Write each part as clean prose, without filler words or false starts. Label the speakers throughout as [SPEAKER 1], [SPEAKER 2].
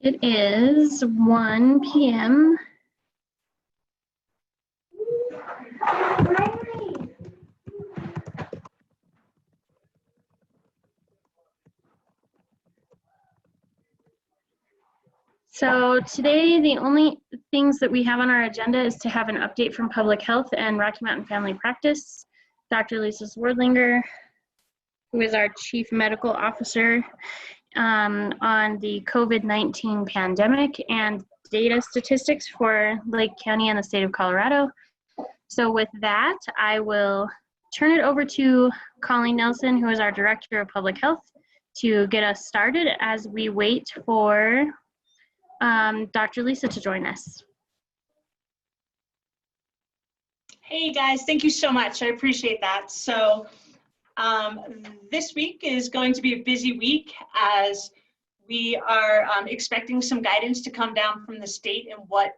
[SPEAKER 1] It is 1 p.m. So today, the only things that we have on our agenda is to have an update from Public Health and Rocky Mountain Family Practice. Dr. Lisa Swerdlinger, who is our Chief Medical Officer, on the COVID-19 pandemic and data statistics for Lake County and the state of Colorado. So with that, I will turn it over to Colleen Nelson, who is our Director of Public Health, to get us started as we wait for Dr. Lisa to join us.
[SPEAKER 2] Hey guys, thank you so much. I appreciate that. So this week is going to be a busy week as we are expecting some guidance to come down from the state and what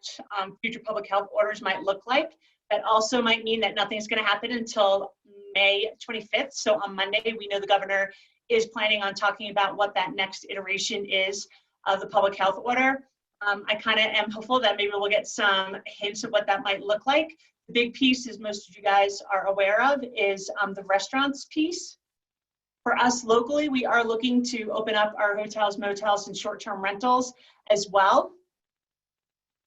[SPEAKER 2] future public health orders might look like. That also might mean that nothing's going to happen until May 25th. So on Monday, we know the governor is planning on talking about what that next iteration is of the public health order. I kind of am hopeful that maybe we'll get some hints of what that might look like. The big piece, as most of you guys are aware of, is the restaurants piece. For us locally, we are looking to open up our hotels, motels, and short-term rentals as well.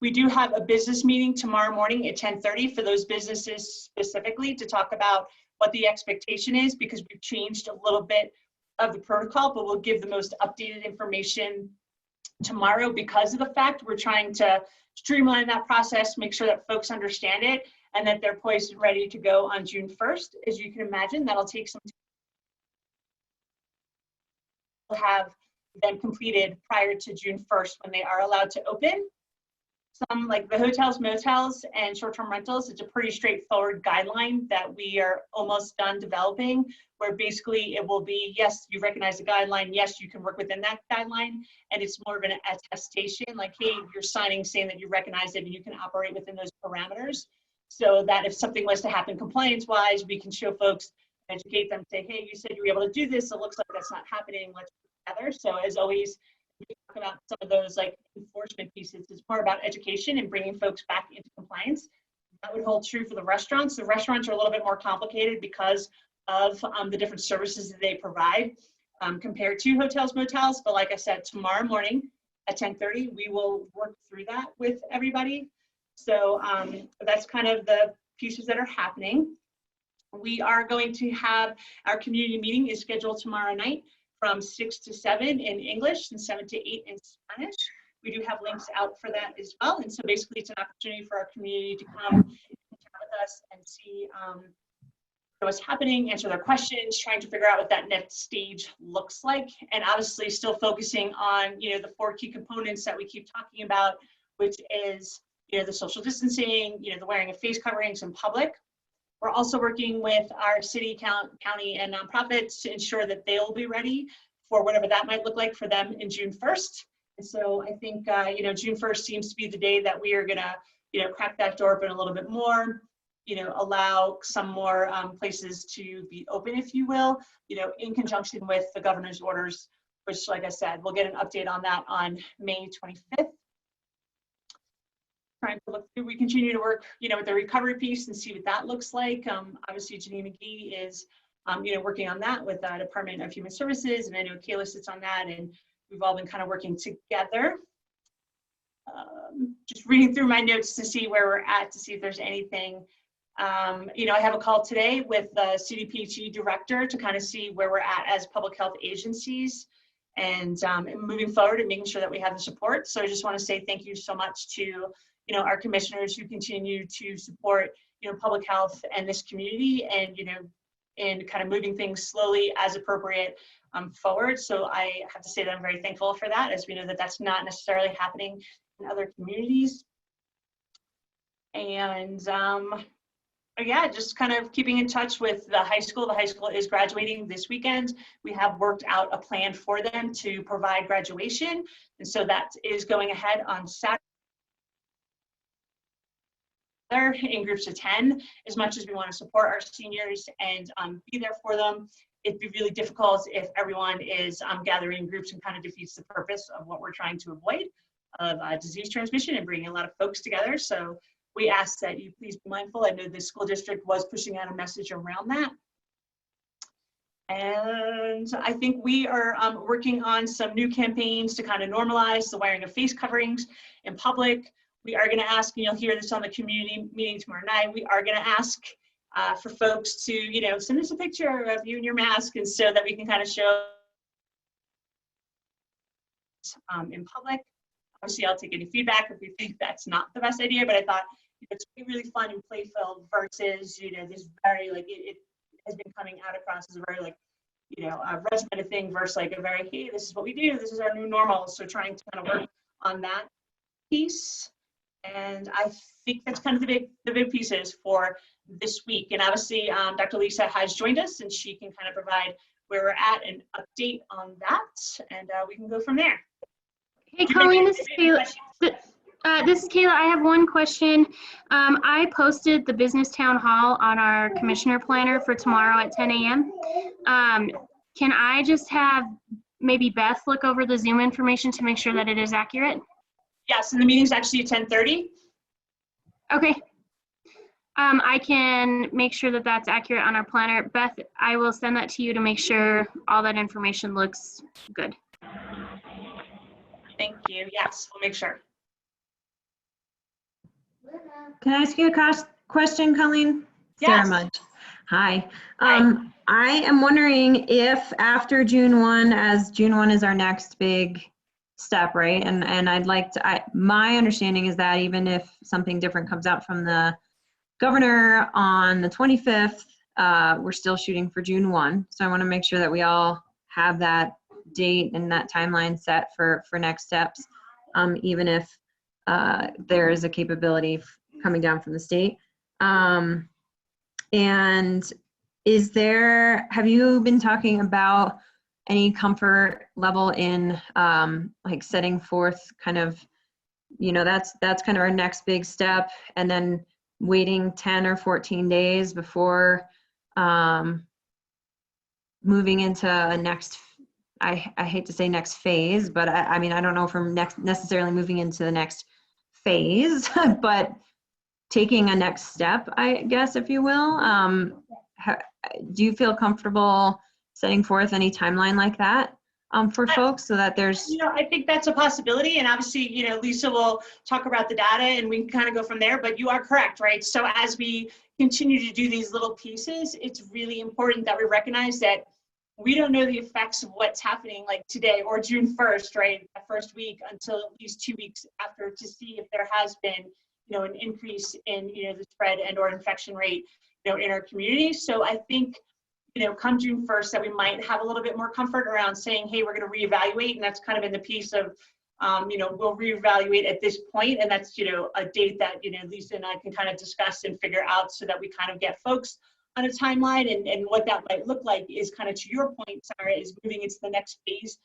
[SPEAKER 2] We do have a business meeting tomorrow morning at 10:30 for those businesses specifically to talk about what the expectation is, because we've changed a little bit of the protocol, but we'll give the most updated information tomorrow because of the fact we're trying to streamline that process, make sure that folks understand it, and that they're poised and ready to go on June 1st. As you can imagine, that'll take some time. We'll have them completed prior to June 1st when they are allowed to open. Some, like the hotels, motels, and short-term rentals, it's a pretty straightforward guideline that we are almost done developing, where basically it will be, yes, you recognize the guideline, yes, you can work within that guideline, and it's more of an attestation, like, hey, you're signing saying that you recognize it and you can operate within those parameters, so that if something was to happen compliance-wise, we can show folks, educate them, say, hey, you said you were able to do this, it looks like that's not happening, let's work together. So as always, we talk about some of those like enforcement pieces. It's more about education and bringing folks back into compliance. That would hold true for the restaurants. The restaurants are a little bit more complicated because of the different services that they provide compared to hotels, motels. But like I said, tomorrow morning at 10:30, we will work through that with everybody. So that's kind of the pieces that are happening. We are going to have our community meeting is scheduled tomorrow night from 6 to 7 in English and 7 to 8 in Spanish. We do have links out for that as well. And so basically it's an opportunity for our community to come and chat with us and see what's happening, answer their questions, trying to figure out what that next stage looks like. And obviously still focusing on, the 4 key components that we keep talking about, which is, the social distancing, the wearing of face coverings in public. We're also working with our city, county, and nonprofits to ensure that they'll be ready for whatever that might look like for them in June 1st. And so I think, June 1st seems to be the day that we are gonna, crack that door open a little bit more, allow some more places to be open, if you will, in conjunction with the governor's orders, which, like I said, we'll get an update on that on May 25th. Trying to look through, we continue to work, with the recovery piece and see what that looks like. Obviously, Janine McGee is, working on that with the Department of Human Services, and I know Kayla sits on that, and we've all been kind of working together. Just reading through my notes to see where we're at, to see if there's anything. I have a call today with the CDPHE director to kind of see where we're at as public health agencies and moving forward and making sure that we have the support. So I just want to say thank you so much to our commissioners who continue to support, public health and this community, and, and kind of moving things slowly as appropriate forward. So I have to say that I'm very thankful for that, as we know that that's not necessarily happening in other communities. And yeah, just kind of keeping in touch with the high school. The high school is graduating this weekend. We have worked out a plan for them to provide graduation. And so that is going ahead on Saturday. In groups of 10, as much as we want to support our seniors and be there for them. it'd be really difficult if everyone is gathering in groups, and kind of defeats the purpose of what we're trying to avoid of disease transmission and bringing a lot of folks together. So we ask that you please be mindful. I know the school district was pushing out a message around that. And I think we are working on some new campaigns to kind of normalize the wearing of face coverings in public. We are going to ask, and you'll hear this on the community meeting tomorrow night, we are going to ask for folks to, you know, send us a picture of you and your mask, and so that we can kind of show in public. Obviously, I'll take any feedback if we think that's not the best idea, but I thought it's really fun and play-filled versus, you know, this very, like, it has been coming out across as a very, like, you know, a regimented thing versus like a very, hey, this is what we do, this is our new normal. So trying to kind of work on that piece. And I think that's kind of the big pieces for this week. And obviously, Dr. Lisa has joined us, and she can kind of provide where we're at, an update on that, and we can go from there.
[SPEAKER 1] Hey, Colleen, this is Kayla. This is Kayla. I have one question. I posted the business town hall on our commissioner planner for tomorrow at 10 a.m. Can I just have maybe Beth look over the Zoom information to make sure that it is accurate?
[SPEAKER 2] Yes, and the meeting's actually at 10:30.
[SPEAKER 1] Okay. I can make sure that that's accurate on our planner. Beth, I will send that to you to make sure all that information looks good.
[SPEAKER 2] Thank you. Yes, we'll make sure.
[SPEAKER 3] Can I ask you a question, Colleen?
[SPEAKER 2] Yes.
[SPEAKER 3] Sarah Mudge. Hi. I am wondering if after June 1, as June 1 is our next big step, right? And I'd like to, my understanding is that even if something different comes out from the governor on the 25th, we're still shooting for June 1. So I want to make sure that we all have that date and that timeline set for next steps, even if there is a capability coming down from the state. And have you been talking about any comfort level in like setting forth kind of, you know, that's kind of our next big step, and then waiting 10 or 14 days before moving into a next, I hate to say next phase, but I mean, I don't know if we're necessarily moving into the next phase, but taking a next step, I guess, if you will. Do you feel comfortable setting forth any timeline like that for folks, so that there's,
[SPEAKER 2] you know, I think that's a possibility, and obviously, you know, Lisa will talk about the data and we can kind of go from there, but you are correct, right? So as we continue to do these little pieces, it's really important that we recognize that we don't know the effects of what's happening like today or June 1st, right? That first week until at least 2 weeks after, to see if there has been, you know, an increase in, you know, the spread and or infection rate, you know, in our community. So I think, you know, come June 1st, that we might have a little bit more comfort around saying, hey, we're going to reevaluate. And that's kind of in the piece of, you know, we'll reevaluate at this point. And that's, you know, a date that, you know, Lisa and I can kind of discuss and figure out, so that we kind of get folks on a timeline. And what that might look like is kind of, to your point, Sarah, is moving into the next phase,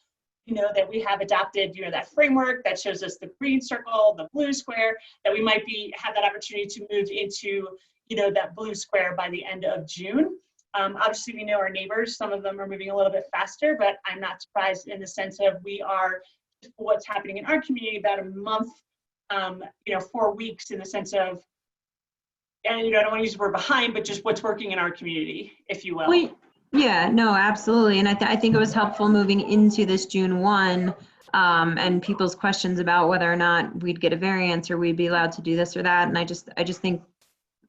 [SPEAKER 2] you know, that we have adopted, you know, that framework that shows us the green circle, the blue square, that we might have that opportunity to move into, you know, that blue square by the end of June. Obviously, we know our neighbors, some of them are moving a little bit faster, but I'm not surprised in the sense of we are, what's happening in our community, about a month, you know, 4 weeks in the sense of, and you know, I don't want to use the word behind, but just what's working in our community, if you will.
[SPEAKER 3] Yeah, no, absolutely. And I think it was helpful moving into this June 1 and people's questions about whether or not we'd get a variance or we'd be allowed to do this or that. And I just think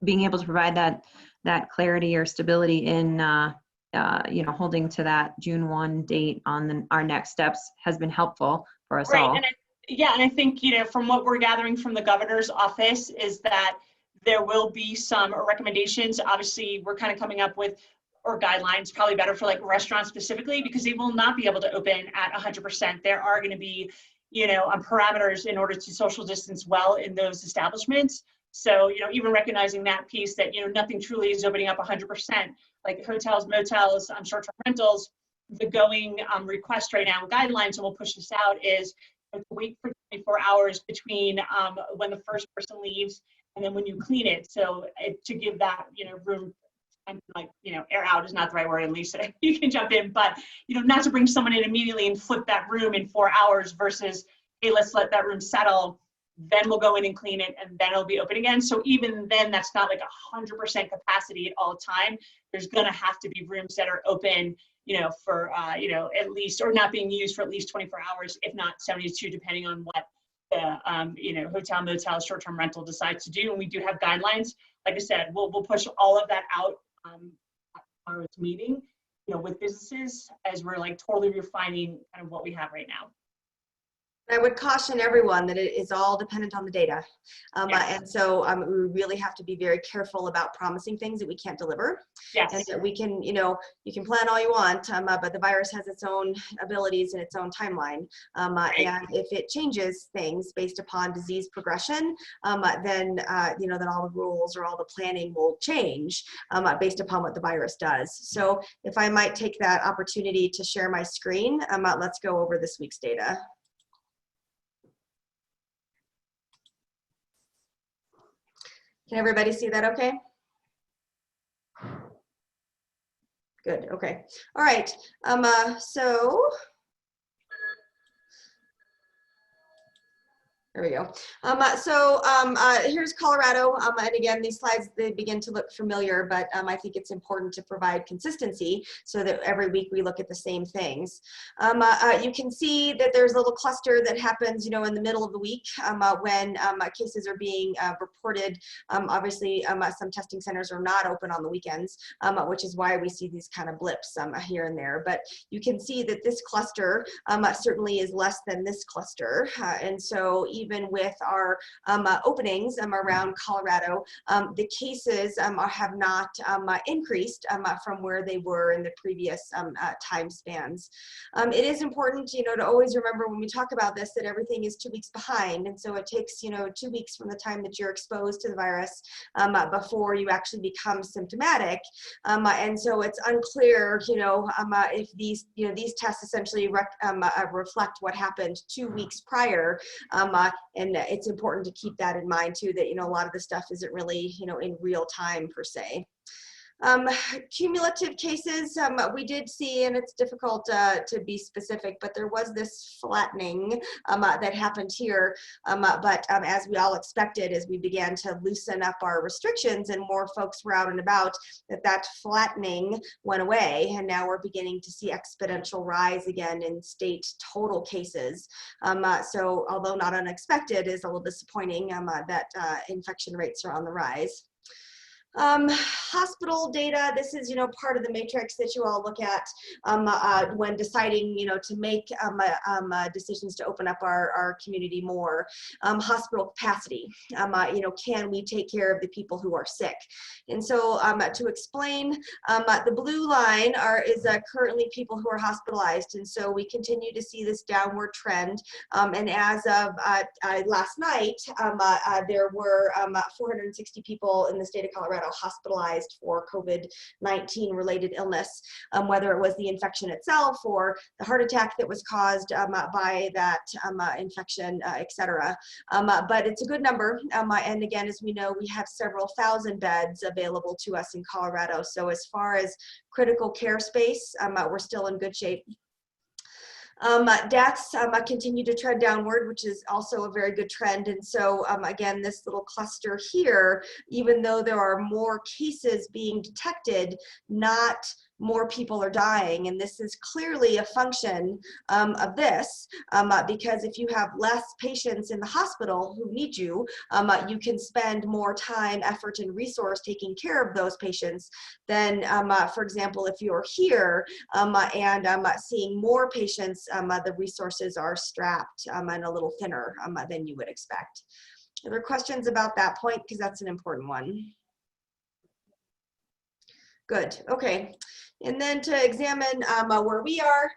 [SPEAKER 3] being able to provide that clarity or stability in, you know, holding to that June 1 date on our next steps has been helpful for us all.
[SPEAKER 2] And I think, you know, from what we're gathering from the governor's office is that there will be some recommendations. Obviously, we're kind of coming up with, or guidelines, probably better for like restaurants specifically, because they will not be able to open at 100%. There are going to be, you know, parameters in order to social distance well in those establishments. So, you know, even recognizing that piece that, you know, nothing truly is opening up 100%, like hotels, motels, short-term rentals, the going request right now, guidelines, and we'll push this out, is to wait for 24 hours between when the first person leaves and then when you clean it. So to give that, you know, room and like, air out is not the right word, and Lisa, you can jump in, but, not to bring someone in immediately and flip that room in 4 hours versus, hey, let's let that room settle, then we'll go in and clean it, and then it'll be open again. So even then, that's not like 100% capacity at all time. There's gonna have to be rooms that are open, for, at least, or not being used for at least 24 hours, if not 72, depending on what the, hotel, motel, short-term rental decides to do. And we do have guidelines. Like I said, we'll push all of that out at tomorrow's meeting, with businesses, as we're like totally refining kind of what we have right now.
[SPEAKER 4] I would caution everyone that it is all dependent on the data.
[SPEAKER 2] Yes.
[SPEAKER 4] And so we really have to be very careful about promising things that we can't deliver.
[SPEAKER 2] Yes.
[SPEAKER 4] And that we can, you can plan all you want, but the virus has its own abilities and its own timeline.
[SPEAKER 2] Right.
[SPEAKER 4] And if it changes things based upon disease progression, then all the rules or all the planning will change based upon what the virus does. So if I might take that opportunity to share my screen, let's go over this week's data. Can everybody see that okay? Good, okay. All right, there we go. Here's Colorado, and again, these slides, they begin to look familiar, but I think it's important to provide consistency so that every week we look at the same things. You can see that there's a little cluster that happens, in the middle of the week when cases are being reported. Obviously, some testing centers are not open on the weekends, which is why we see these kind of blips here and there. But you can see that this cluster certainly is less than this cluster, and so even with our openings around Colorado, the cases have not increased from where they were in the previous time spans. It is important, to always remember when we talk about this that everything is 2 weeks behind, and so it takes 2 weeks from the time that you're exposed to the virus before you actually become symptomatic, and so it's unclear, if these tests essentially reflect what happened 2 weeks prior. And it's important to keep that in mind too, that, a lot of the stuff isn't really, in real time per se. Cumulative cases, we did see, and it's difficult to be specific, but there was this flattening that happened here. But as we all expected, as we began to loosen up our restrictions and more folks were out and about, that flattening went away. And now we're beginning to see exponential rise again in state total cases. So although not unexpected, is a little disappointing that infection rates are on the rise. Hospital data, this is, part of the matrix that you all look at when deciding, to make decisions to open up our community more. Hospital capacity, can we take care of the people who are sick? And so to explain, the blue line is currently people who are hospitalized. And so we continue to see this downward trend. And as of last night, there were 460 people in the state of Colorado hospitalized for COVID-19 related illness, whether it was the infection itself or the heart attack that was caused by that infection, et cetera. But it's a good number. And again, as we know, we have several thousand beds available to us in Colorado. So as far as critical care space, we're still in good shape. Deaths continue to trend downward, which is also a very good trend. And so again, this little cluster here, even though there are more cases being detected, not more people are dying. And this is clearly a function of this, because if you have less patients in the hospital who need you, you can spend more time, effort, and resource taking care of those patients than, for example, if you're here and seeing more patients, the resources are strapped and a little thinner than you would expect. Are there questions about that point? Because that's an important one. Good, okay. And then to examine where we are,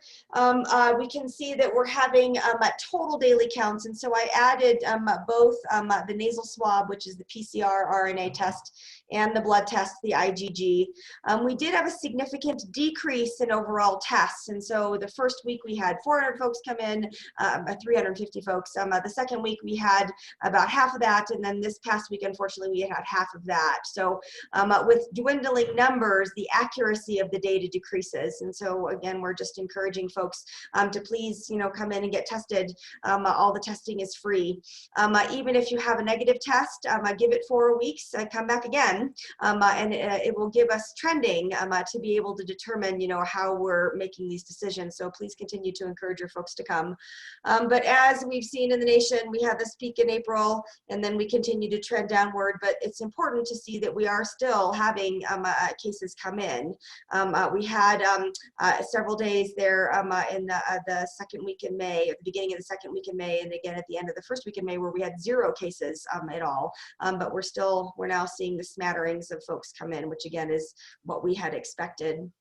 [SPEAKER 4] we can see that we're having total daily counts. And so I added both the nasal swab, which is the PCR RNA test, and the blood test, the IgG. We did have a significant decrease in overall tests. And so the first week we had 400 folks come in, 350 folks. The second week we had about half of that. And then this past week, unfortunately, we had half of that. So with dwindling numbers, the accuracy of the data decreases. And so again, we're just encouraging folks to please, come in and get tested. All the testing is free. Even if you have a negative test, give it 4 weeks, come back again, and it will give us trending to be able to determine, how we're making these decisions. So please continue to encourage your folks to come. But as we've seen in the nation, we had this peak in April, and then we continue to trend downward. But it's important to see that we are still having cases come in. We had several days there in the second week in May, at the beginning of the second week in May, and again at the end of the first week in May, where we had 0 cases at all. But we're now seeing the smatterings of folks come in, which again is what we had expected.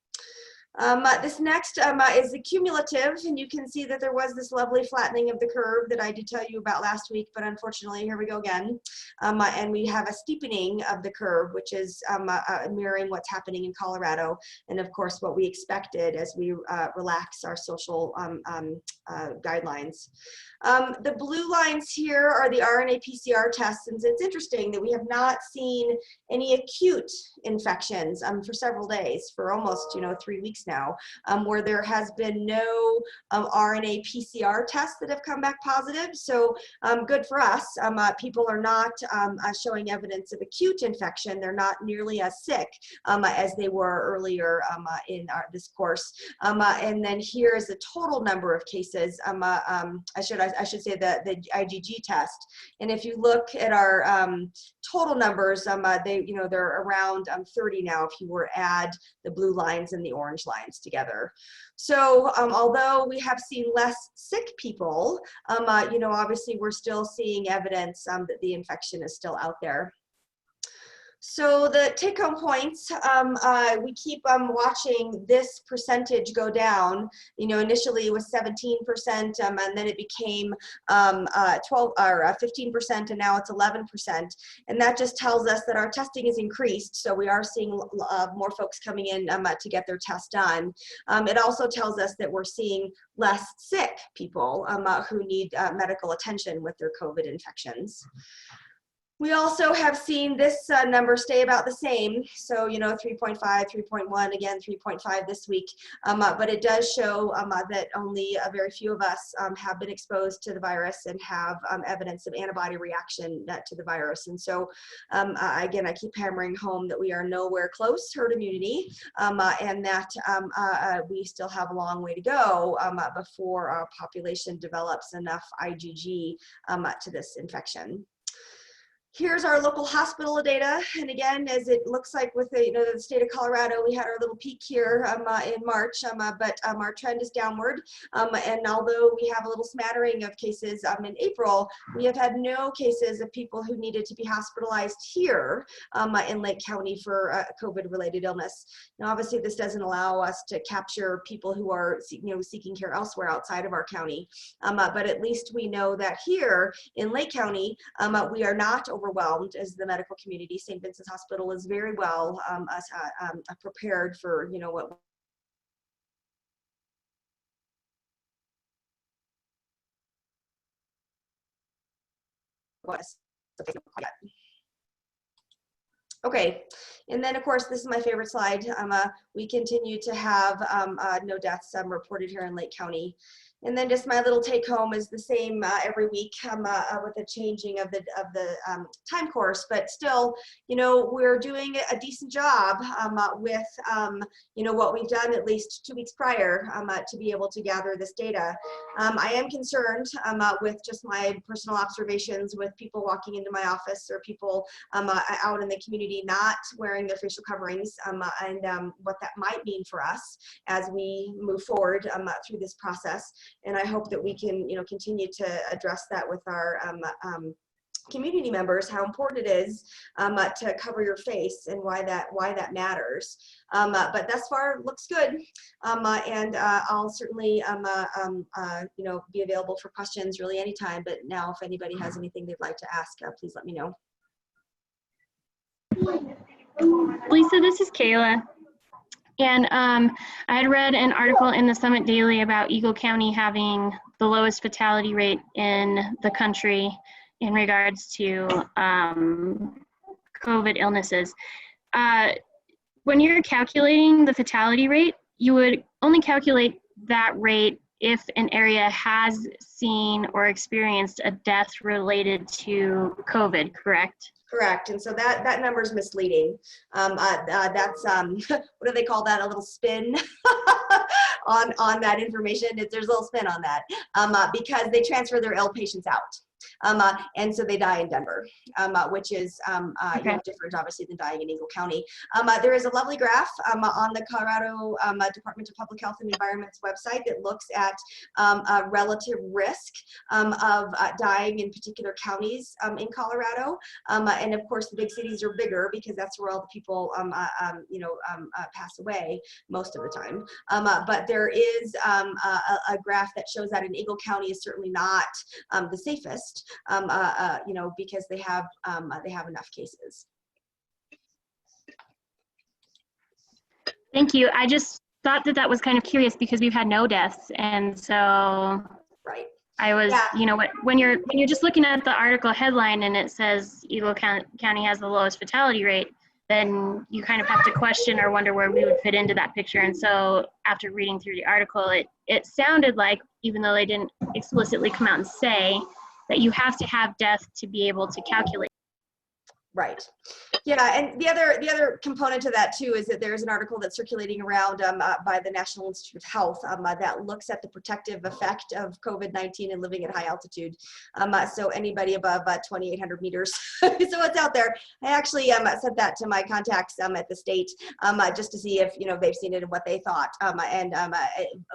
[SPEAKER 4] This next is the cumulative, and you can see that there was this lovely flattening of the curve that I did tell you about last week, but unfortunately, here we go again. And we have a steepening of the curve, which is mirroring what's happening in Colorado, and of course, what we expected as we relax our social guidelines. The blue lines here are the RNA PCR tests, and it's interesting that we have not seen any acute infections for several days, for almost 3 weeks now, where there has been no RNA PCR tests that have come back positive. So good for us. People are not showing evidence of acute infection. They're not nearly as sick as they were earlier in this course. And then here is the total number of cases. I should say the IgG test. And if you look at our total numbers, they're around 30 now if you were to add the blue lines and the orange lines together. So although we have seen less sick people, obviously we're still seeing evidence that the infection is still out there. So the take-home points, we keep watching this percentage go down. Initially it was 17%, and then it became 15%, and now it's 11%. And that just tells us that our testing is increased. So we are seeing more folks coming in to get their test done. It also tells us that we're seeing less sick people who need medical attention with their COVID infections. We also have seen this number stay about the same. So, 3.5, 3.1, again, 3.5 this week. But it does show that only a very few of us have been exposed to the virus and have evidence of antibody reaction to the virus. And so, again, I keep hammering home that we are nowhere close herd immunity, and that we still have a long way to go before our population develops enough IgG to this infection. Here's our local hospital data, and again, as it looks like with the, the state of Colorado, we had our little peak here in March, but our trend is downward. And although we have a little smattering of cases in April, we have had no cases of people who needed to be hospitalized here in Lake County for COVID-related illness. Now, obviously, this doesn't allow us to capture people who are seeking care elsewhere outside of our county, but at least we know that here in Lake County, we are not overwhelmed as the medical community. St. Vincent's Hospital is very well prepared for what was. Okay, and then of course this is my favorite slide. We continue to have no deaths reported here in Lake County. And then just my little take home is the same every week with the changing of the time course, but still, we're doing a decent job with, what we've done at least 2 weeks prior to be able to gather this data. I am concerned with just my personal observations with people walking into my office or people out in the community not wearing their facial coverings and what that might mean for us as we move forward through this process. And I hope that we can, continue to address that with our community members how important it is to cover your face and why that matters. But thus far looks good, and I'll certainly you know, be available for questions really anytime. But now, if anybody has anything they'd like to ask, please let me know.
[SPEAKER 1] Lisa, this is Kayla. And I had read an article in the Summit Daily about Eagle County having the lowest fatality rate in the country in regards to COVID illnesses. When you're calculating the fatality rate, you would only calculate that rate if an area has seen or experienced a death related to COVID, correct?
[SPEAKER 4] Correct, and so that number is misleading. That's what do they call that? A little spin on that information. There's a little spin on that because they transfer their ill patients out. And so they die in Denver, which is you know, different obviously than dying in Eagle County. There is a lovely graph on the Colorado Department of Public Health and Environment's website that looks at relative risk of dying in particular counties in Colorado. And of course the big cities are bigger because that's where all the people you know, pass away most of the time. But there is a graph that shows that in Eagle County is certainly not the safest. You know, because they have enough cases.
[SPEAKER 1] Thank you. I just thought that was kind of curious because we've had no deaths, and so
[SPEAKER 4] right.
[SPEAKER 1] I was, you know, when you're just looking at the article headline and it says Eagle County has the lowest fatality rate, then you kind of have to question or wonder where we would fit into that picture. And so after reading through the article, it sounded like, even though they didn't explicitly come out and say, that you have to have death to be able to calculate.
[SPEAKER 4] Right. Yeah, and the other component to that too is that there's an article that's circulating around by the National Institute of Health that looks at the protective effect of COVID-19 and living at high altitude. So anybody above 2,800 meters, so it's out there. I actually sent that to my contacts at the state just to see if, you know, they've seen it and what they thought, and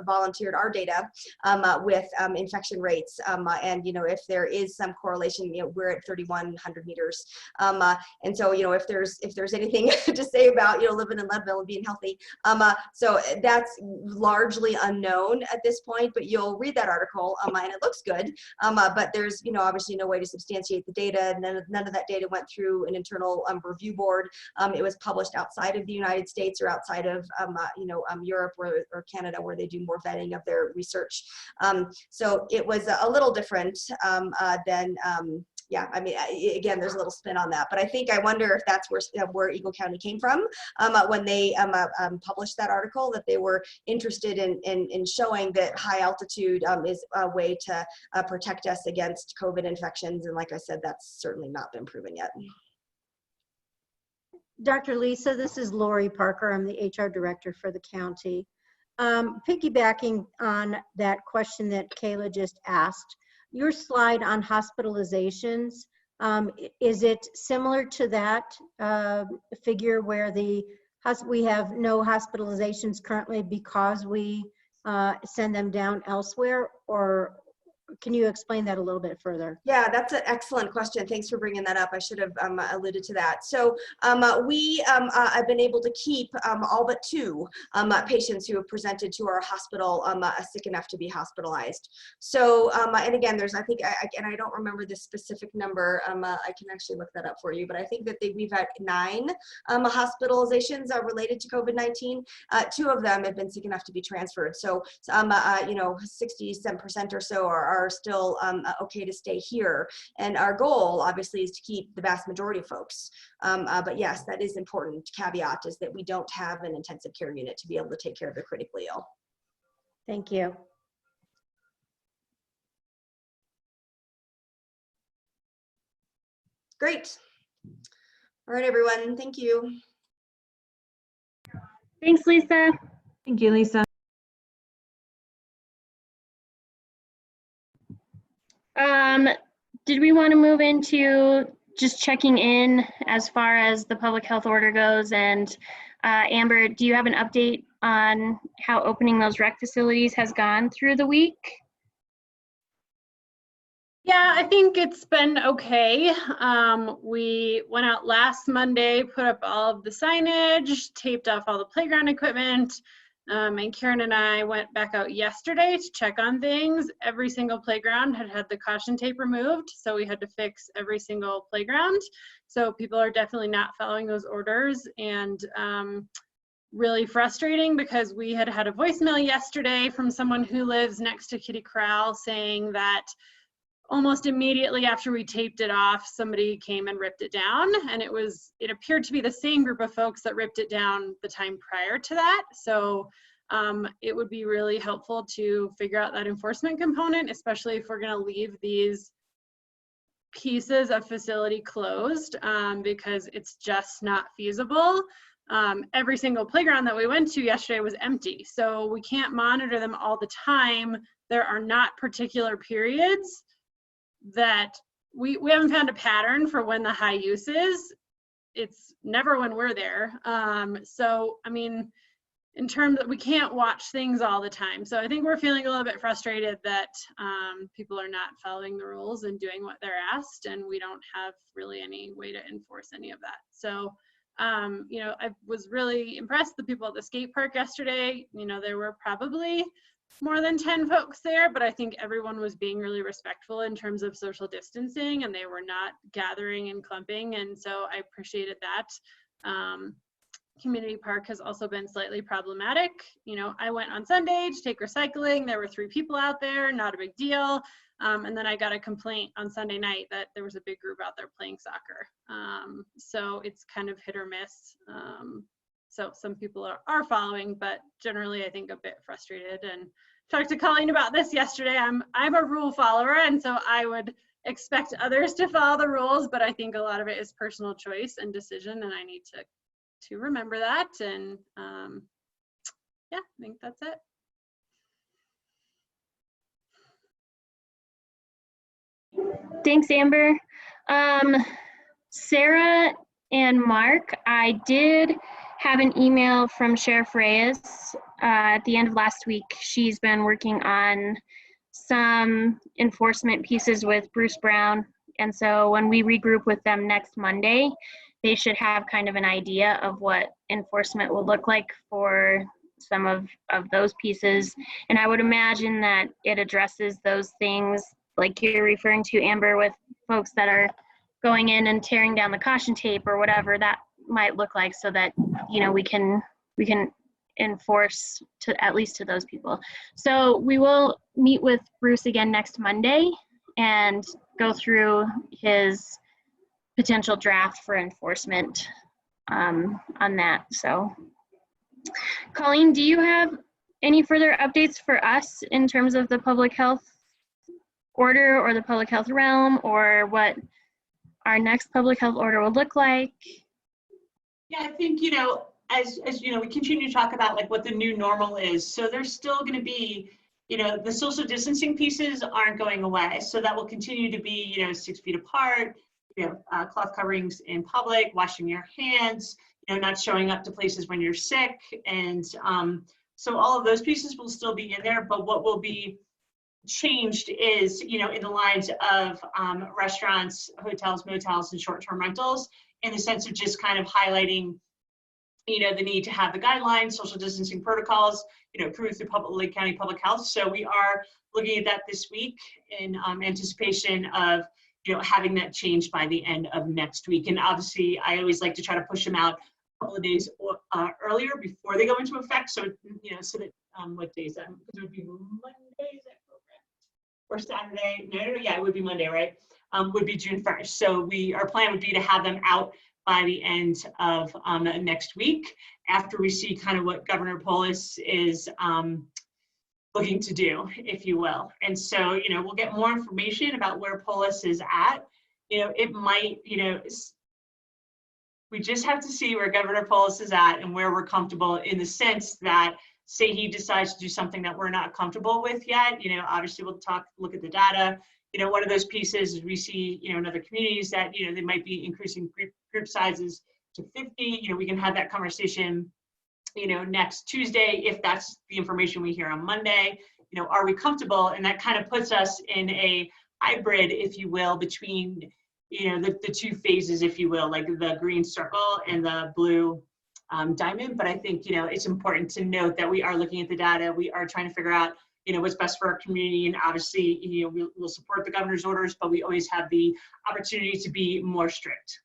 [SPEAKER 4] volunteered our data with infection rates, and, you know, if there is some correlation, you know, we're at 3,100 meters. And so, you know, if there's anything to say about, you know, living in Leadville and being healthy, so that's largely unknown at this point, but you'll read that article and it looks good, but there's, you know, obviously no way to substantiate the data. None of that data went through an internal review board. It was published outside of the United States or outside of, you know, Europe or Canada, where they do more vetting of their research. So it was a little different than, yeah, I mean, again, there's a little spin on that, but I wonder if that's where Eagle County came from when they published that article, that they were interested in showing that high altitude is a way to protect us against COVID infections. And like I said, that's certainly not been proven yet.
[SPEAKER 5] Dr. Lisa, this is Lori Parker. I'm the HR director for the county. Piggybacking on that question that Kayla just asked, your slide on hospitalizations, is it similar to that figure where we have no hospitalizations currently because we send them down elsewhere, or can you explain that a little bit further?
[SPEAKER 4] Yeah, that's an excellent question. Thanks for bringing that up. I should have alluded to that. So we have been able to keep all but 2 patients who have presented to our hospital sick enough to be hospitalized. So, and again, there's, I think, and I don't remember the specific number. I can actually look that up for you, but I think that we've had 9 hospitalizations related to COVID-19. 2 of them have been sick enough to be transferred. So, you know, 60% or so are still okay to stay here. And our goal, obviously, is to keep the vast majority of folks. But yes, that is important. Caveat is that we don't have an intensive care unit to be able to take care of the critically ill.
[SPEAKER 5] Thank you.
[SPEAKER 4] Great. All right, everyone. Thank you.
[SPEAKER 1] Thanks, Lisa.
[SPEAKER 3] Thank you, Lisa.
[SPEAKER 1] Did we want to move into just checking in as far as the public health order goes? And Amber, do you have an update on how opening those rec facilities has gone through the week? Yeah, I think it's been okay. We went out last Monday, put up all of the signage, taped off all the playground equipment, and Karen and I went back out yesterday to check on things. Every single playground had the caution tape removed, so we had to fix every single playground. So people are definitely not following those orders, and really frustrating because we had a voicemail yesterday from someone who lives next to Kitty Corral saying that almost immediately after we taped it off, somebody came and ripped it down, and it appeared to be the same group of folks that ripped it down the time prior to that. So it would be really helpful to figure out that enforcement component, especially if we're going to leave these pieces of facility closed, because it's just not feasible. Every single playground that we went to yesterday was empty, so we can't monitor them all the time. There are not particular periods that we haven't found a pattern for when the high use is. It's never when we're there. So, I mean, in terms of, we can't watch things all the time. So I think we're feeling a little bit frustrated that people are not following the rules and doing what they're asked, and we don't have really any way to enforce any of that. So, you know, I was really impressed. The people at the skate park yesterday, you know, there were probably more than 10 folks there, but I think everyone was being really respectful in terms of social distancing, and they were not gathering and clumping, and so I appreciated that. Community park has also been slightly problematic. You know, I went on Sunday to take recycling. There were 3 people out there, not a big deal. And then I got a complaint on Sunday night that there was a big group out there playing soccer. So it's kind of hit or miss. So some people are following, but generally I think a bit frustrated. And talked to Colleen about this yesterday. I'm a rule follower, and so I would expect others to follow the rules, but I think a lot of it is personal choice and decision, and I need to remember that. And yeah, I think that's it.
[SPEAKER 6] Thanks, Amber. Sarah and Mark, I did have an email from Sheriff Reyes at the end of last week. She's been working on some enforcement pieces with Bruce Brown. And so when we regroup with them next Monday, they should have kind of an idea of what enforcement will look like for some of those pieces. And I would imagine that it addresses those things like you're referring to, Amber, with folks that are going in and tearing down the caution tape or whatever that might look like, so that, you know, we can enforce to at least to those people. So we will meet with Bruce again next Monday and go through his potential draft for enforcement on that. So Colleen, do you have any further updates for us in terms of the public health order or the public health realm, or what our next public health order will look like?
[SPEAKER 2] Yeah, I think, you know, as you know, we continue to talk about like what the new normal is. So there's still going to be, you know, the social distancing pieces aren't going away. So that will continue to be, you know, 6 feet apart, you know, cloth coverings in public, washing your hands, you know, not showing up to places when you're sick. And so all of those pieces will still be in there, but what will be changed is, you know, in the lines of restaurants, hotels, motels, and short-term rentals, in the sense of just kind of highlighting, you know, the need to have the guidelines, social distancing protocols, you know, approved through Lake County Public Health. So we are looking at that this week in anticipation of, you know, having that changed by the end of next week. And obviously, I always like to try to push them out a couple of days earlier before they go into effect. So, you know, so that what day is that? Because it would be Monday, is that correct? Or Saturday? No, yeah, it would be Monday, right? Would be June 1st. So our plan would be to have them out by the end of next week, after we see kind of what Governor Polis is looking to do, if you will. And so, you know, we'll get more information about where Polis is at. You know, it might, you know, we just have to see where Governor Polis is at and where we're comfortable, in the sense that, say he decides to do something that we're not comfortable with yet, you know, obviously we'll look at the data. You know, one of those pieces is we see, you know, in other communities that, you know, they might be increasing group sizes to 50. You know, we can have that conversation, you know, next Tuesday, if that's the information we hear on Monday. You know, are we comfortable? And that kind of puts us in a hybrid, if you will, between, you know, the two phases, if you will, like the green circle and the blue diamond. But I think, you know, it's important to note that we are looking at the data. We are trying to figure out, you know, what's best for our community. And obviously, you know, we'll support the governor's orders, but we always have the opportunity to be more strict.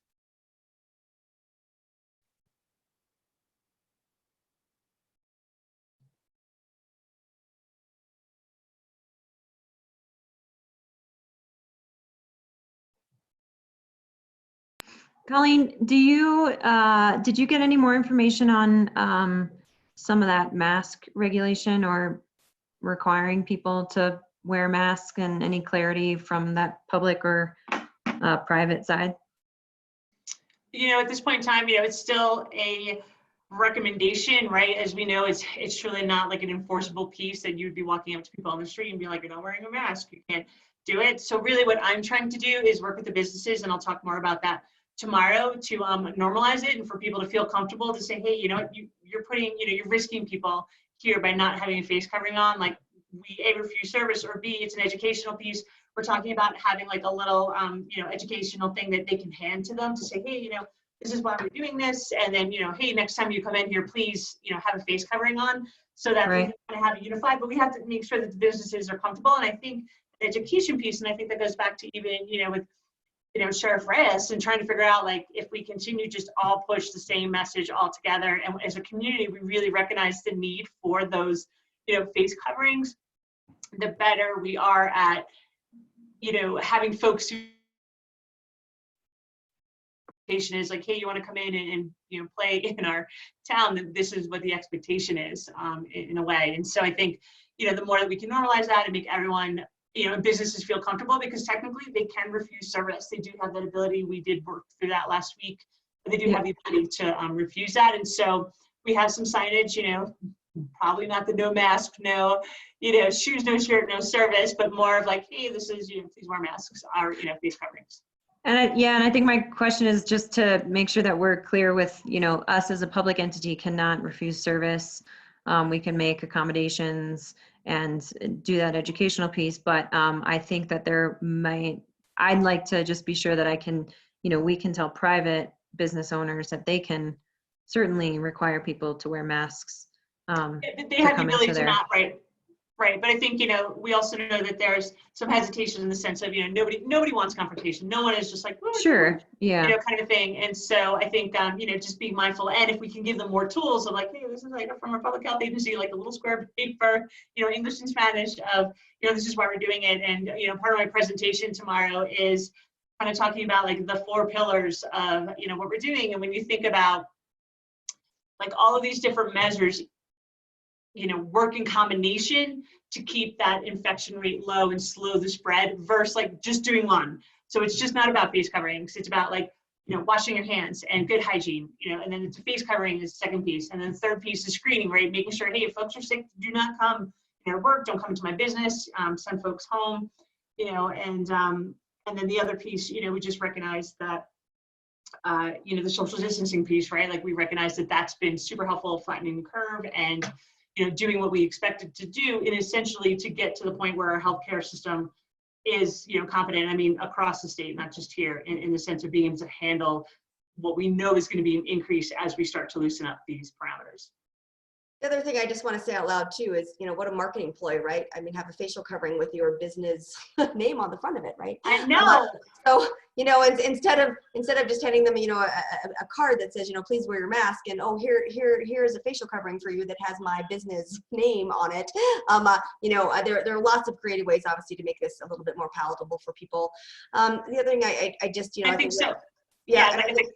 [SPEAKER 3] Colleen, did you get any more information on some of that mask regulation or requiring people to wear masks, and any clarity from that public or private side?
[SPEAKER 2] You know, at this point in time, you know, it's still a recommendation, right? As we know, it's truly not like an enforceable piece that you'd be walking up to people on the street and be like, you're not wearing a mask, you can't do it. So really what I'm trying to do is work with the businesses, and I'll talk more about that tomorrow, to normalize it and for people to feel comfortable to say, hey, you know what, you're putting, you know, you're risking people here by not having a face covering on. Like, we A, refuse service, or B, it's an educational piece. We're talking about having like a little, you know, educational thing that they can hand to them to say, hey, you know, this is why we're doing this. And then, you know, hey, next time you come in here, please, you know, have a face covering on, so that we can have it unified. But we have to make sure that the businesses are comfortable. And I think the education piece, and I think that goes back to even, you know, with, you know, Sheriff Reyes, and trying to figure out, like, if we continue just all push the same message all together, and as a community, we really recognize the need for those, you know, face coverings, the better we are at, you know, having folks who is like, hey, you want to come in and you know, play in our town, then this is what the expectation is, in a way. And so I think, you know, the more that we can normalize that and make everyone, you know, businesses feel comfortable, because technically they can refuse service. They do have that ability. We did work through that last week, but they do have the ability to refuse that. And so we have some signage, you know, probably not the no mask, no, you know, shoes, no shirt, no service, but more of like, hey, this is, you know, please wear masks, or, you know, face coverings.
[SPEAKER 3] And I think my question is just to make sure that we're clear with, you know, us as a public entity cannot refuse service. We can make accommodations and do that educational piece, but I think that I'd like to just be sure that I can, you know, we can tell private business owners that they can certainly require people to wear masks.
[SPEAKER 2] They have the ability to not, right. But I think, you know, we also know that there's some hesitation in the sense of, you know, nobody wants confrontation. No one is just like,
[SPEAKER 3] sure, yeah,
[SPEAKER 2] you know, kind of thing. And so I think, you know, just being mindful, and if we can give them more tools of like, hey, this is like from our public health agency, like a little square paper, you know, English and Spanish of, you know, this is why we're doing it. And, you know, part of my presentation tomorrow is kind of talking about like the 4 pillars of, you know, what we're doing. And when you think about like all of these different measures, you know, work in combination to keep that infection rate low and slow the spread, versus like just doing one. So it's just not about face coverings. It's about like, you know, washing your hands and good hygiene, you know, and then it's face covering is the second piece. And then the third piece is screening, right? Making sure, hey, if folks are sick, do not come, you know, work, don't come to my business, send folks home, you know, and then the other piece, you know, we just recognize that, you know, the social distancing piece, right? Like we recognize that that's been super helpful, flattening the curve and, you know, doing what we expected to do, and essentially to get to the point where our healthcare system is, you know, competent. I mean, across the state, not just here, in the sense of being able to handle what we know is going to be an increase as we start to loosen up these parameters.
[SPEAKER 4] The other thing I just want to say out loud too is, you know, what a marketing ploy, right? I mean, have a facial covering with your business name on the front of it, right?
[SPEAKER 2] I know.
[SPEAKER 4] So, you know, instead of just handing them, you know, a card that says, you know, please wear your mask, and oh, here's a facial covering for you that has my business name on it. You know, there are lots of creative ways, obviously, to make this a little bit more palatable for people. The other thing I just, you know,
[SPEAKER 2] I think so.
[SPEAKER 4] Yeah.
[SPEAKER 2] I think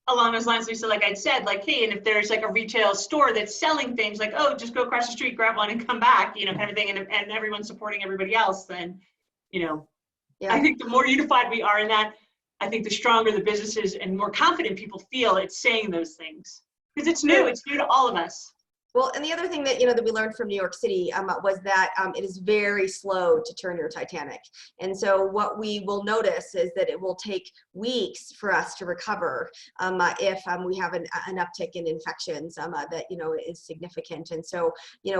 [SPEAKER 2] along those lines, Lisa, like I'd said, like, hey, and if there's like a retail store that's selling things, like, oh, just go across the street, grab one and come back, you know, kind of thing, and everyone's supporting everybody else, then, you know, yeah. I think the more unified we are in that, I think the stronger the businesses and more confident people feel it's saying those things. Because it's new to all of us.
[SPEAKER 4] Well, and the other thing that, that we learned from New York City was that it is very slow to turn your Titanic. And so what we will notice is that it will take weeks for us to recover if we have an uptick in infections that, is significant. And so,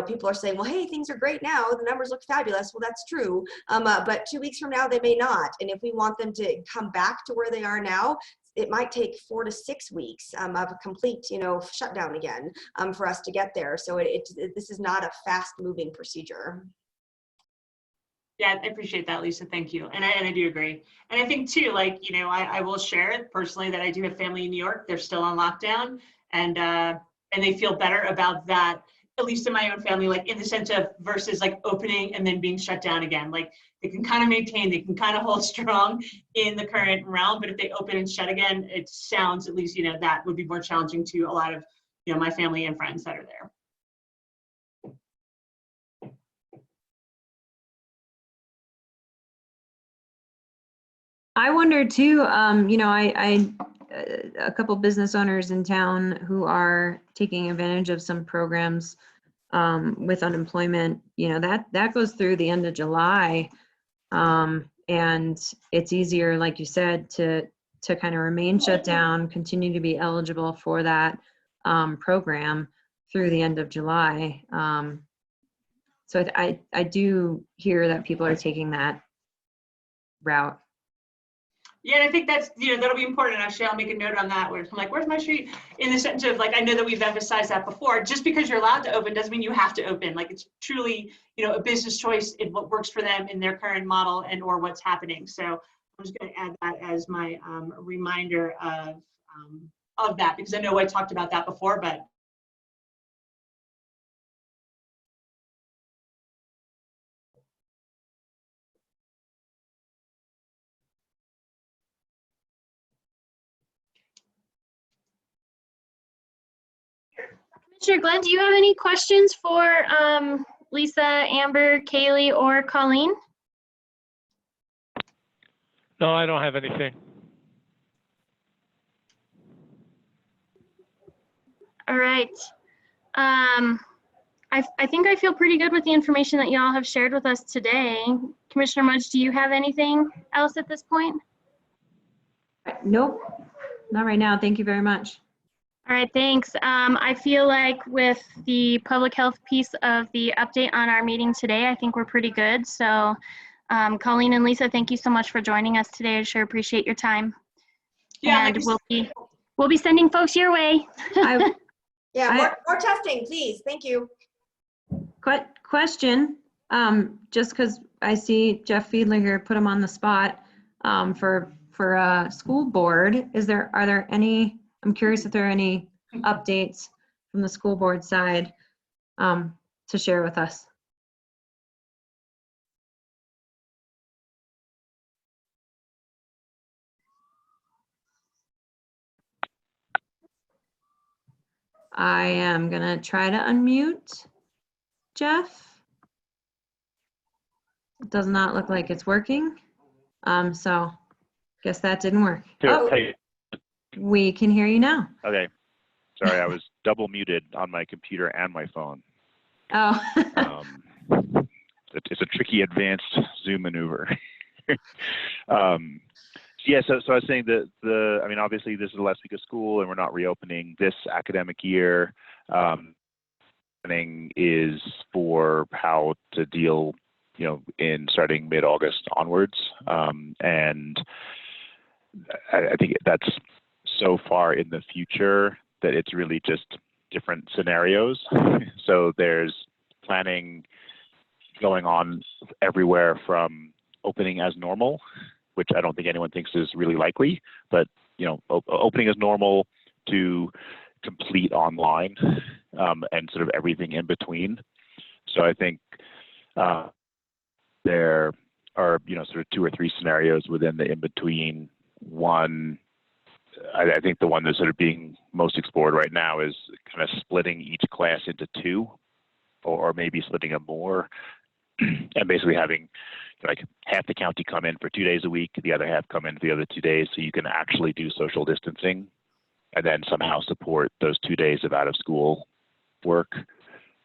[SPEAKER 4] people are saying, well, hey, things are great now. The numbers look fabulous. Well, that's true. But 2 weeks from now, they may not. And if we want them to come back to where they are now, it might take 4 to 6 weeks of a complete, shutdown again for us to get there. So this is not a fast moving procedure.
[SPEAKER 2] Yeah, I appreciate that, Lisa. Thank you. And I do agree. And I think too, I will share personally that I do have family in New York. They're still on lockdown, and they feel better about that, at least in my own family, in the sense of versus opening and then being shut down again. They can kind of maintain, they can kind of hold strong in the current realm, but if they open and shut again, it sounds, at least, that would be more challenging to a lot of, my family and friends that are there.
[SPEAKER 3] I wonder too, a couple business owners in town who are taking advantage of some programs with unemployment, that goes through the end of July. And it's easier, like you said, to kind of remain shut down, continue to be eligible for that program through the end of July. So I do hear that people are taking that route.
[SPEAKER 2] Yeah, and I think that's, that'll be important. Actually, I'll make a note on that where I'm where's my sheet? In the sense of I know that we've emphasized that before, just because you're allowed to open doesn't mean you have to open. It's truly, a business choice in what works for them in their current model and or what's happening. So I'm just going to add that as my reminder of that, because I know I talked about that before, but
[SPEAKER 6] Commissioner Glenn, do you have any questions for Lisa, Amber, Kaylee, or Colleen?
[SPEAKER 7] No, I don't have anything.
[SPEAKER 6] All right. I think I feel pretty good with the information that y'all have shared with us today. Commissioner Mudge, do you have anything else at this point?
[SPEAKER 3] Nope, not right now. Thank you very much.
[SPEAKER 6] All right, thanks. I feel like with the public health piece of the update on our meeting today, I think we're pretty good. So Colleen and Lisa, thank you so much for joining us today. I sure appreciate your time.
[SPEAKER 2] yeah,
[SPEAKER 6] And we'll be sending folks your way.
[SPEAKER 4] Yeah, more testing, please. Thank you.
[SPEAKER 3] Question, just because I see Jeff Fiedler here, put him on the spot for a school board. Are there any? I'm curious if there are any updates from the school board side to share with us. I am gonna try to unmute Jeff. It does not look like it's working. So guess that didn't work.
[SPEAKER 8] Oh. Hey.
[SPEAKER 3] We can hear you now.
[SPEAKER 8] Okay. Sorry, I was double muted on my computer and my phone.
[SPEAKER 3] Oh.
[SPEAKER 8] It's a tricky advanced Zoom maneuver. Yeah, so I was saying that I mean, obviously this is the last week of school and we're not reopening this academic year. Planning is for how to deal, in starting mid-August onwards. And I think that's so far in the future that it's really just different scenarios. So there's planning going on everywhere from opening as normal, which I don't think anyone thinks is really likely, but opening as normal to complete online and sort of everything in between. So I think there are sort of 2 or 3 scenarios within the in between. One, I think the one that's sort of being most explored right now is kind of splitting each class into 2, or maybe splitting them more, and basically having half the county come in for 2 days a week, the other half come in for the other 2 days, so you can actually do social distancing and then somehow support those 2 days of out of school work.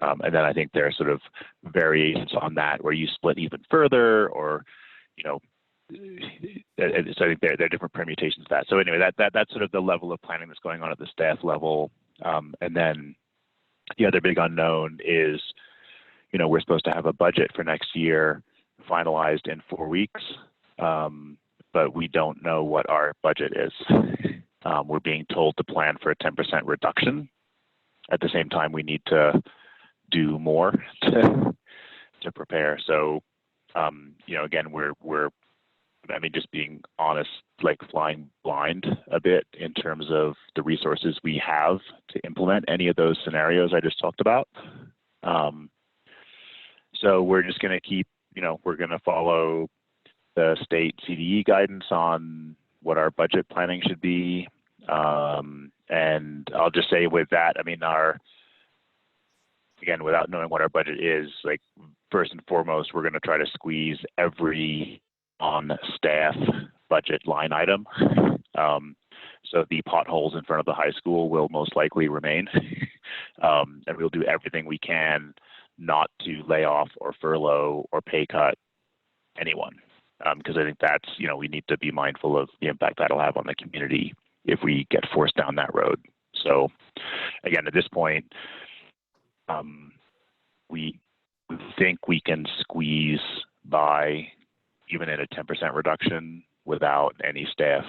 [SPEAKER 8] And then I think there are sort of variations on that where you split even further, or, you know, so I think there are different permutations of that. So anyway, that's sort of the level of planning that's going on at the staff level. And then the other big unknown is, you know, we're supposed to have a budget for next year finalized in 4 weeks, but we don't know what our budget is. We're being told to plan for a 10% reduction. At the same time, we need to do more to prepare. So, you know, again, I mean, just being honest, like flying blind a bit in terms of the resources we have to implement any of those scenarios I just talked about. So we're just going to keep, you know, we're going to follow the state CDE guidance on what our budget planning should be. And I'll just say with that, I mean, again, without knowing what our budget is, like first and foremost, we're going to try to squeeze every on-staff budget line item. So the potholes in front of the high school will most likely remain. And we'll do everything we can not to lay off or furlough or pay cut anyone. Because I think that's, you know, we need to be mindful of the impact that'll have on the community if we get forced down that road. So again, at this point, we think we can squeeze by even at a 10% reduction without any staff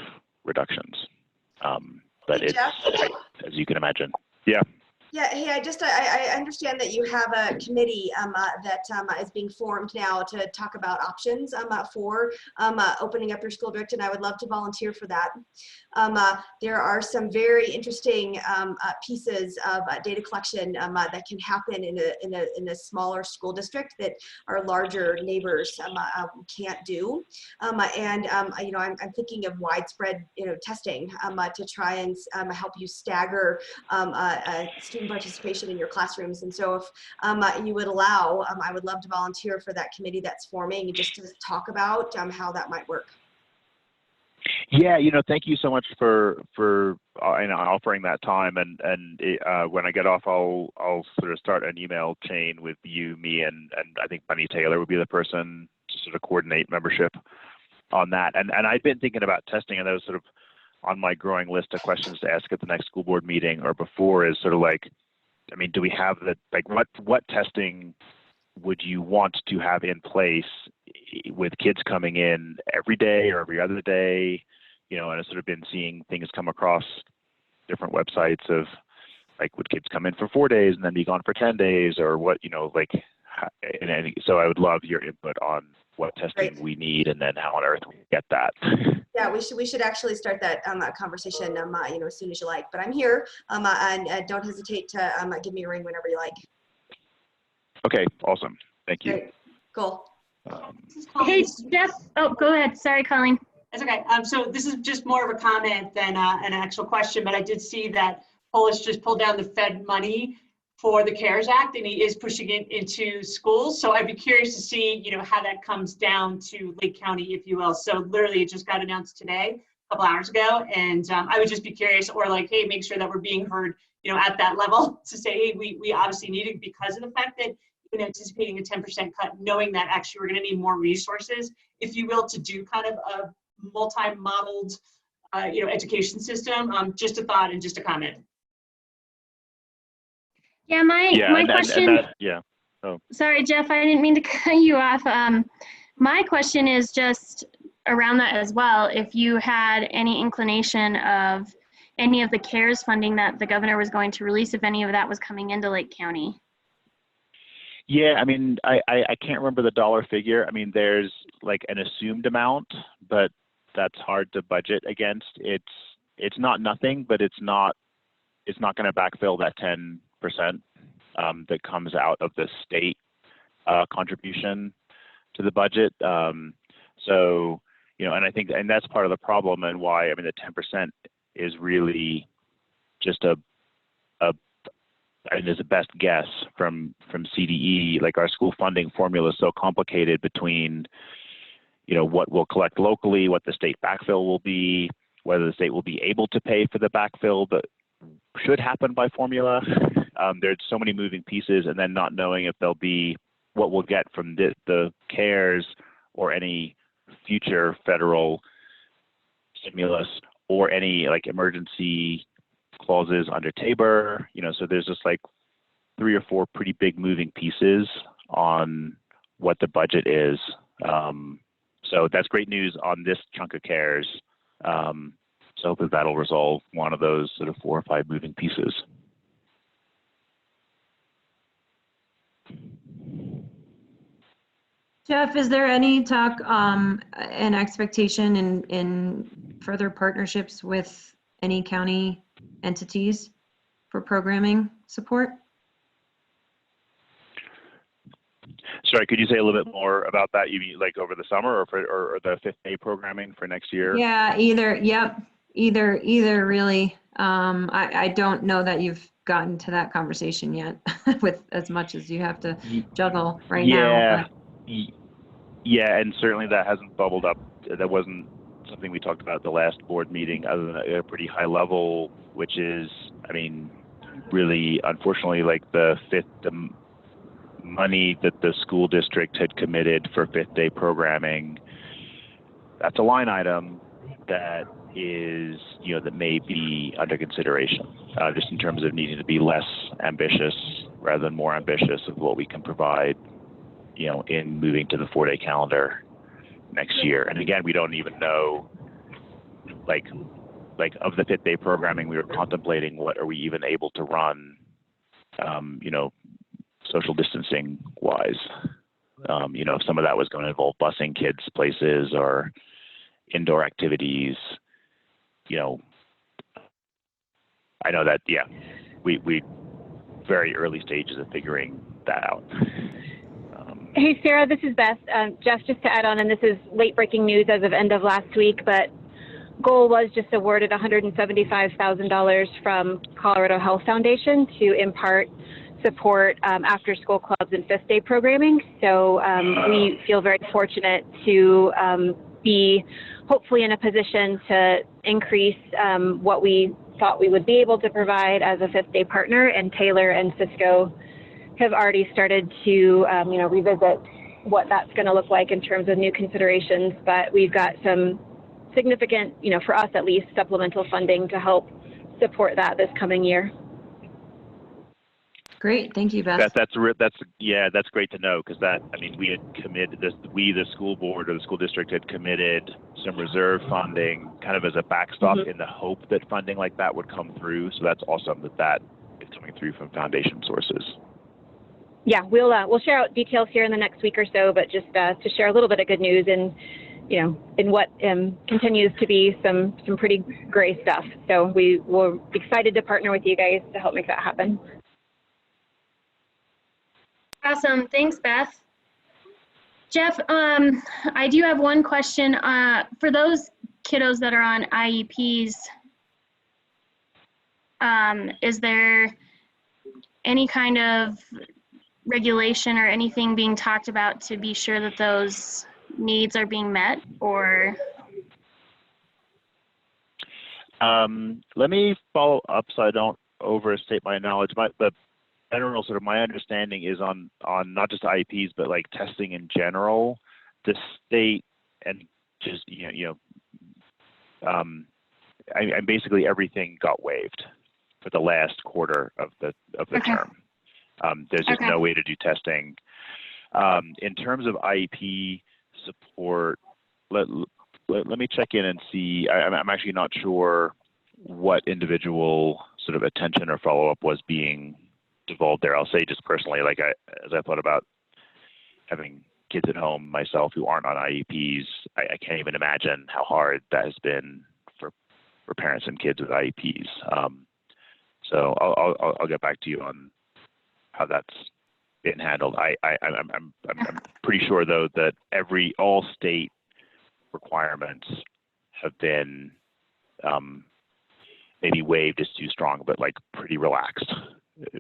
[SPEAKER 8] reductions. But it's, as you can imagine. Yeah.
[SPEAKER 4] Yeah, hey, I understand that you have a committee that is being formed now to talk about options for opening up your school district, and I would love to volunteer for that. There are some very interesting pieces of data collection that can happen in a smaller school district that our larger neighbors can't do. You know, I'm thinking of widespread, you know, testing to try and help you stagger student participation in your classrooms. And so if you would allow, I would love to volunteer for that committee that's forming, just to talk about how that might work.
[SPEAKER 8] Yeah, you know, thank you so much for you know, offering that time. And when I get off, I'll sort of start an email chain with you, me, and I think Bunny Taylor would be the person to sort of coordinate membership on that. And I've been thinking about testing, and that was sort of on my growing list of questions to ask at the next school board meeting or before, is sort of like, I mean, do we have the, like, what testing would you want to have in place with kids coming in every day or every other day? You know, and I've sort of been seeing things come across different websites of, like, would kids come in for 4 days and then be gone for 10 days, or what, you know, like, and so I would love your input on what testing we need, and then how on earth we get that.
[SPEAKER 4] Yeah, we should actually start that conversation, you know, as soon as you like. But I'm here, and don't hesitate to give me a ring whenever you like.
[SPEAKER 8] Okay, awesome. Thank you.
[SPEAKER 4] Great. Cool.
[SPEAKER 1] Hey, Jeff. Oh, go ahead. Sorry, Colleen.
[SPEAKER 2] That's okay. So this is just more of a comment than an actual question, but I did see that Polis just pulled down the Fed money for the CARES Act, and he is pushing it into schools. So I'd be curious to see, you know, how that comes down to Lake County, if you will. So literally it just got announced today, a couple hours ago. And I would just be curious, or like, hey, make sure that we're being heard, you know, at that level to say, hey, we obviously need it because of the fact that even anticipating a 10% cut, knowing that actually we're going to need more resources, if you will, to do kind of a multi-modeled, you know, education system. Just a thought and just a comment.
[SPEAKER 1] Yeah, my question.
[SPEAKER 8] Oh.
[SPEAKER 1] Sorry, Jeff, I didn't mean to cut you off. My question is just around that as well. If you had any inclination of any of the CARES funding that the governor was going to release, if any of that was coming into Lake County.
[SPEAKER 8] Yeah, I mean, I can't remember the dollar figure. I mean, there's like an assumed amount, but that's hard to budget against. It's not nothing, but it's not going to backfill that 10% that comes out of the state contribution to the budget. So, you know, and I think, and that's part of the problem, and why, I mean, the 10% is really just I mean, is a best guess from CDE. Like, our school funding formula is so complicated between, you know, what we'll collect locally, what the state backfill will be, whether the state will be able to pay for the backfill that should happen by formula. There's so many moving pieces, and then not knowing if there'll be what we'll get from the CARES or any future federal stimulus or any like emergency clauses under Tabor, so there's just like 3 or 4 pretty big moving pieces on what the budget is. So that's great news on this chunk of CARES. So hopefully that'll resolve one of those sort of 4 or 5 moving pieces.
[SPEAKER 3] Jeff, is there any talk and expectation in further partnerships with any county entities for programming support?
[SPEAKER 8] Sorry, could you say a little bit more about that? You mean like over the summer or the 5th day programming for next year?
[SPEAKER 3] Yeah, either. Yep, either really. I don't know that you've gotten to that conversation yet with as much as you have to juggle right now.
[SPEAKER 8] Yeah, and certainly that hasn't bubbled up. That wasn't something we talked about at the last board meeting, other than at a pretty high level, which is, I mean, really, unfortunately, like the money that the school district had committed for 5th day programming, that's a line item that is, that may be under consideration, just in terms of needing to be less ambitious rather than more ambitious of what we can provide, in moving to the 4-day calendar next year. And again, we don't even know, like of the 5th day programming, we were contemplating what are we even able to run, social distancing wise. If some of that was going to involve busing kids places or indoor activities, I know that, we very early stages of figuring that out.
[SPEAKER 9] Hey, Sarah, this is Beth. Jeff, just to add on, and this is late breaking news as of end of last week, but Goal was just awarded $175,000 from Colorado Health Foundation to impart support after school clubs and 5th day programming. So we feel very fortunate to be hopefully in a position to increase what we thought we would be able to provide as a 5th day partner, and Taylor and Cisco have already started to revisit what that's going to look like in terms of new considerations. But we've got some significant, for us at least, supplemental funding to help support that this coming year.
[SPEAKER 3] Great, thank you, Beth.
[SPEAKER 8] That's great to know, because we had committed this. We, the school board or the school district, had committed some reserve funding, kind of as a backstop, in the hope that funding like that would come through. So that's awesome that is coming through from foundation sources.
[SPEAKER 9] Yeah, we'll share out details here in the next week or so, but just to share a little bit of good news in what continues to be some pretty gray stuff. So we're excited to partner with you guys to help make that happen.
[SPEAKER 6] Awesome, thanks, Beth. Jeff, I do have one question. For those kiddos that are on IEPs, is there any kind of regulation or anything being talked about to be sure that those needs are being met, or?
[SPEAKER 8] Let me follow up so I don't overstate my knowledge. The general sort of my understanding is on not just IEPs, but like testing in general, the state and just, and basically everything got waived for the last quarter of the term. There's just no way to do testing. In terms of IEP support, let me check in and see. I'm actually not sure what individual sort of attention or follow-up was being devolved there. I'll say just personally, as I thought about having kids at home myself who aren't on IEPs, I can't even imagine how hard that has been for parents and kids with IEPs. So I'll get back to you on how that's been handled. I'm pretty sure though that all state requirements have been maybe waived is too strong, but like pretty relaxed,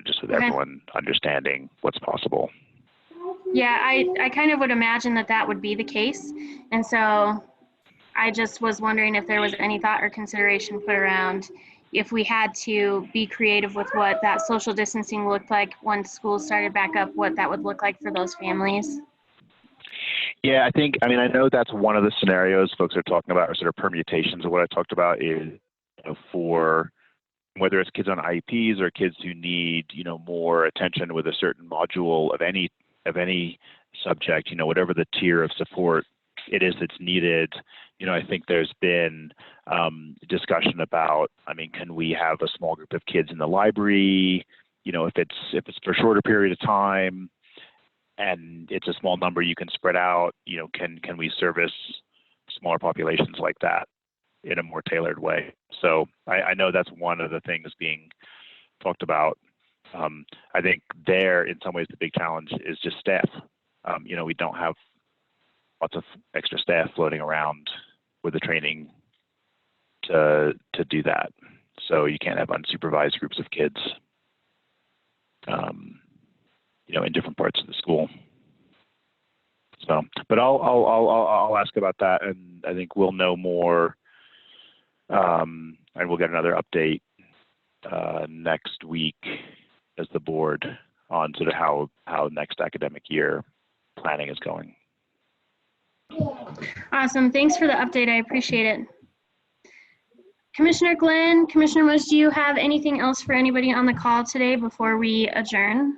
[SPEAKER 8] just with everyone understanding what's possible.
[SPEAKER 6] Yeah, I kind of would imagine that would be the case, and so I just was wondering if there was any thought or consideration put around, if we had to be creative with what that social distancing looked like once schools started back up, what that would look like for those families.
[SPEAKER 8] Yeah, I know that's one of the scenarios folks are talking about, or sort of permutations of what I talked about is, for whether it's kids on IEPs or kids who need, more attention with a certain module of any subject, whatever the tier of support it is that's needed. I think there's been discussion about, can we have a small group of kids in the library, if it's for a shorter period of time and it's a small number you can spread out, can we service smaller populations like that in a more tailored way? So I know that's one of the things being talked about. I think there, in some ways, the big challenge is just staff. We don't have lots of extra staff floating around with the training to do that. So you can't have unsupervised groups of kids, in different parts of the school. So, but I'll ask about that, and I think we'll know more, and we'll get another update next week as the board on sort of how next academic year planning is going.
[SPEAKER 6] Awesome. Thanks for the update. I appreciate it. Commissioner Glenn, Commissioner Mudge, do you have anything else for anybody on the call today before we adjourn?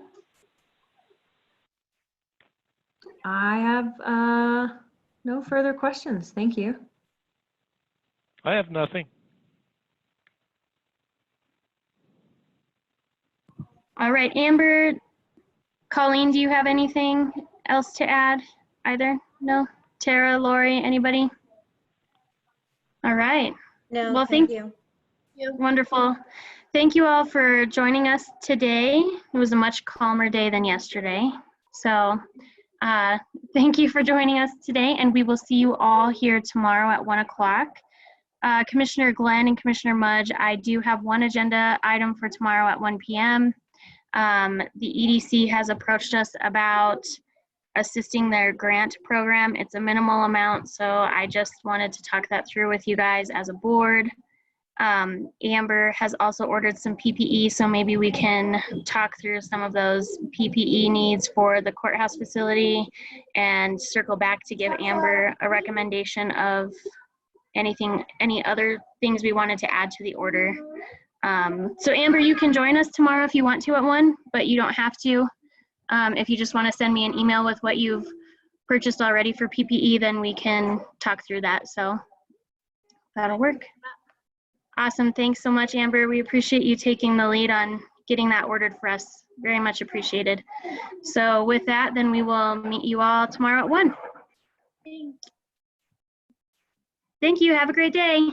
[SPEAKER 3] I have no further questions. Thank you.
[SPEAKER 7] I have nothing.
[SPEAKER 6] All right, Amber, Colleen, do you have anything else to add either? No? Tara, Lori, anybody? All right.
[SPEAKER 5] No,
[SPEAKER 6] Well,
[SPEAKER 5] thank you.
[SPEAKER 6] Wonderful. Thank you all for joining us today. It was a much calmer day than yesterday. So thank you for joining us today, and we will see you all here tomorrow at 1 o'clock. Commissioner Glenn and Commissioner Mudge, I do have one agenda item for tomorrow at 1 p.m. The EDC has approached us about assisting their grant program. It's a minimal amount, so I just wanted to talk that through with you guys as a board. Amber has also ordered some PPE, so maybe we can talk through some of those PPE needs for the courthouse facility and circle back to give Amber a recommendation of any other things we wanted to add to the order. So Amber, you can join us tomorrow if you want to at 1, but you don't have to. If you just want to send me an email with what you've purchased already for PPE, then we can talk through that. So that'll work. Awesome. Thanks so much, Amber. We appreciate you taking the lead on getting that ordered for us. Very much appreciated. So with that, then we will meet you all tomorrow at 1. Thank you. Have a great day.